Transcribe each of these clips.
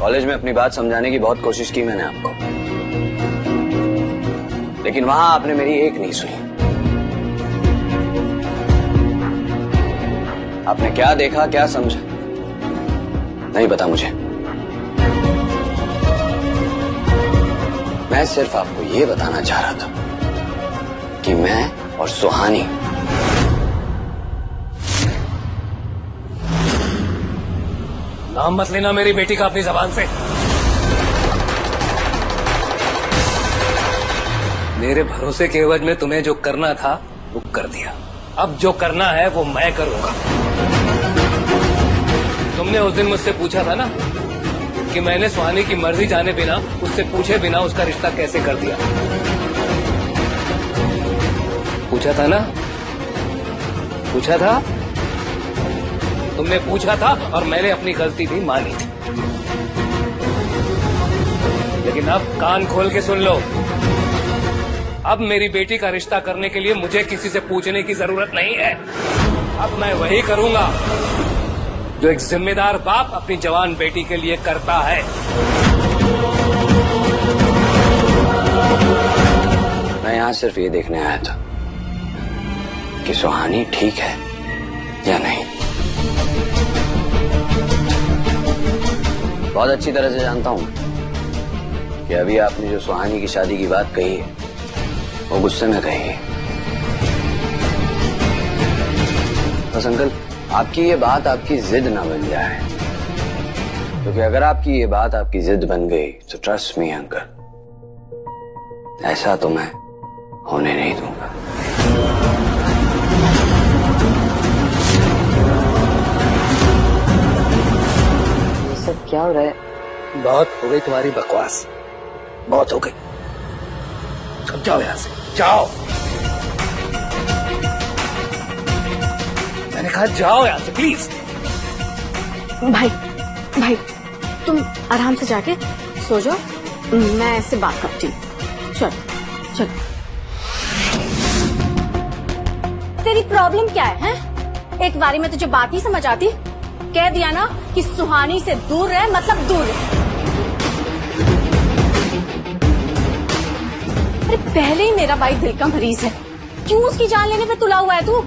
College में अपनी बात समझाने की बहुत कोशिश की मैंने आपको, लेकिन वहां आपने मेरी एक नहीं सुनी। आपने क्या देखा, क्या समझा, नहीं पता मुझे। मैं सिर्फ आपको ये बताना चाह रहा था कि मैं और सुहानी नाम मत लेना मेरी बेटी का अपनी जबान से। मेरे भरोसे के एवज में तुम्हें जो करना था वो कर दिया, अब जो करना है वो मैं करूंगा। तुमने उस दिन मुझसे पूछा था ना कि मैंने सुहानी की मर्जी जाने बिना, उससे पूछे बिना उसका रिश्ता कैसे कर दिया। पूछा था ना, पूछा था, तुमने पूछा था और मैंने अपनी गलती भी मानी थी। लेकिन अब कान खोल के सुन लो, अब मेरी बेटी का रिश्ता करने के लिए मुझे किसी से पूछने की जरूरत नहीं है। अब मैं वही करूंगा जो एक जिम्मेदार बाप अपनी जवान बेटी के लिए करता है। मैं यहां सिर्फ ये देखने आया था कि सुहानी ठीक है या नहीं। बहुत अच्छी तरह से जानता हूं कि अभी आपने जो सुहानी की शादी की बात कही है वो गुस्से में कही है। बस अंकल, आपकी ये बात आपकी जिद ना बन जाए, क्योंकि अगर आपकी ये बात आपकी जिद बन गई तो ट्रस्ट मी अंकल, ऐसा तो मैं होने नहीं दूंगा। ये सब क्या हो रहा है? बहुत हो गई तुम्हारी बकवास, बहुत हो गई। अब जाओ यहां से, जाओ। मैंने कहा जाओ यहां से प्लीज। भाई भाई तुम आराम से जाके सो जाओ, मैं ऐसे बात करती हूँ। चल चल। तेरी प्रॉब्लम क्या है, हैं? एक बारी में तुझे बात नहीं समझ आती? कह दिया ना कि सुहानी से दूर रहे, मतलब दूर रहे। अरे पहले ही मेरा भाई दिल का मरीज है, क्यों उसकी जान लेने पे तुला हुआ है तू?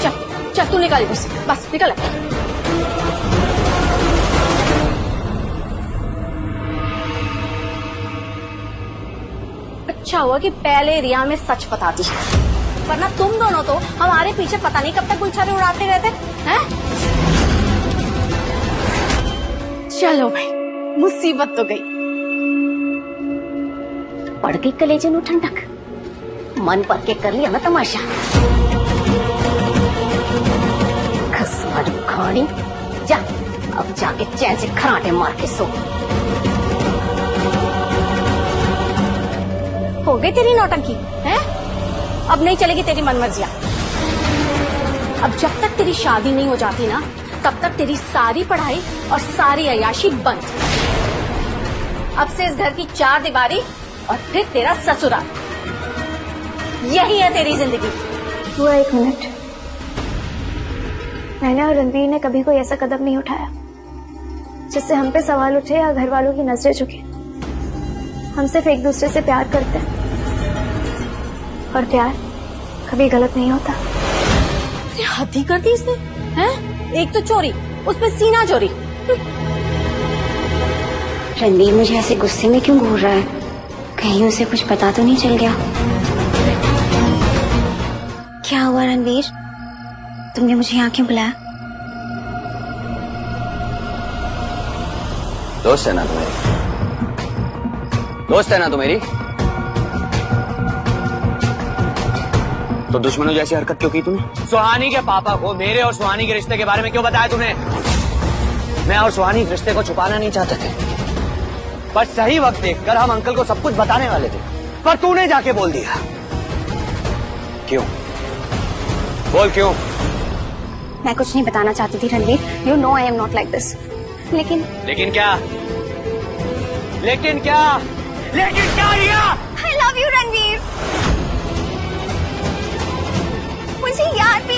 चल चल तू निकल इधर से, बस निकल। अच्छा हुआ कि पहले रिया में सच बता दी, वरना तुम दोनों तो हमारे पीछे पता नहीं कब तक गुलछारे उड़ाते रहते हैं। चलो भाई, मुसीबत तो गई। पड़ गई कलेजे नु ठंडक, मन पर के कर लिया ना तमाशा। खसमड़ खानी, जा अब जाके चैन से खराटे मार के सो। हो गई तेरी नौटंकी, हैं? अब नहीं चलेगी तेरी मनमर्जियां। अब जब तक तेरी शादी नहीं हो जाती ना, तब तक तेरी सारी पढ़ाई और सारी अय्याशी बंद। अब से इस घर की चार दीवारी और फिर तेरा ससुराल, यही है तेरी जिंदगी। हुआ 1 मिनट, मैंने और रणवीर ने कभी कोई ऐसा कदम नहीं उठाया जिससे हम पे सवाल उठे या घर वालों की नजरें झुके। हम सिर्फ एक दूसरे से प्यार करते हैं और प्यार कभी गलत नहीं होता। हद ही कर दी इसने, हैं? एक तो चोरी, उसमें सीना चोरी। रणवीर मुझे ऐसे गुस्से में क्यों घूर रहा है? कहीं उसे कुछ पता तो नहीं चल गया? क्या हुआ रणवीर, तुमने मुझे यहाँ क्यों बुलाया? दोस्त है ना तुम्हारी, दोस्त है ना तुम्हारी, तो दुश्मनों जैसी हरकत क्यों की तूने? सुहानी के पापा को मेरे और सुहानी के रिश्ते के बारे में क्यों बताया तूने? मैं और सुहानी रिश्ते को छुपाना नहीं चाहते थे, पर सही वक्त देखकर हम अंकल को सब कुछ बताने वाले थे, पर तूने जाके बोल दिया। क्यों? बोल क्यों? मैं कुछ नहीं बताना चाहती थी Ranveer, you know I am not like this. लेकिन क्या? लेकिन क्या? लेकिन क्या रिया? आई लव यू रणवीर, मुझे याद भी